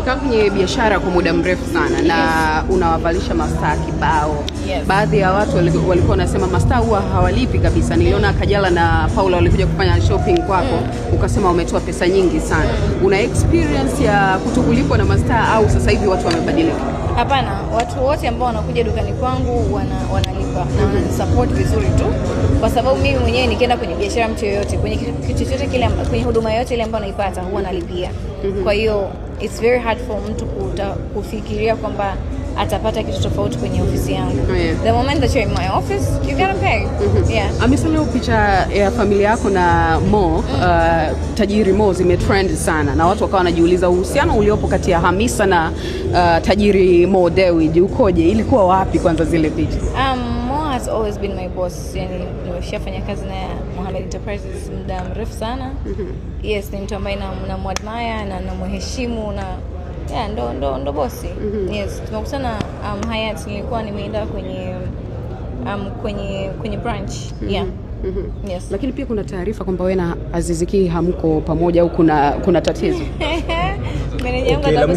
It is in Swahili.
umekaa kwenye biashara kwa muda mrefu sana na unawavalisha mastaa kibao. Baadhi ya watu walikuwa wanasema mastaa huwa hawalipi kabisa. Niliona Kajala na Paula walikuja kufanya shopping kwako, ukasema umetoa pesa nyingi sana. Una experience ya kutokulipwa na mastaa au sasa hivi watu wamebadilika? Hapana, watu wote ambao wanakuja dukani kwangu wanalipa na wananisupport vizuri tu, kwa sababu mimi mwenyewe nikienda kwenye biashara, mtu yoyote kwenye kitu chochote kile, kwenye huduma yoyote ile ambayo naipata huwa nalipia. Kwa hiyo it's very hard for mtu kufikiria kwamba atapata kitu tofauti kwenye ofisi yangu. The moment that you're in my office, you gotta pay. Amesema picha ya familia yako na Mo, tajiri Mo, zimetrend sana na watu wakawa wanajiuliza uhusiano uliopo kati ya Hamisa na tajiri Mo Dewji ukoje? Ilikuwa wapi kwanza zile picha? Mo has always been my boss. Yani nimeshafanya kazi na Mohamed Enterprises muda mrefu sana. Yes, ni mtu ambaye namwadmire na namheshimu na ndo bosi. Yes, tumekutana Hyatt, nilikuwa nimeenda kwenye branch. Yes. Lakini pia kuna taarifa kwamba wewe na Aziz Ki hamko pamoja au kuna tatizo? Meneja wangu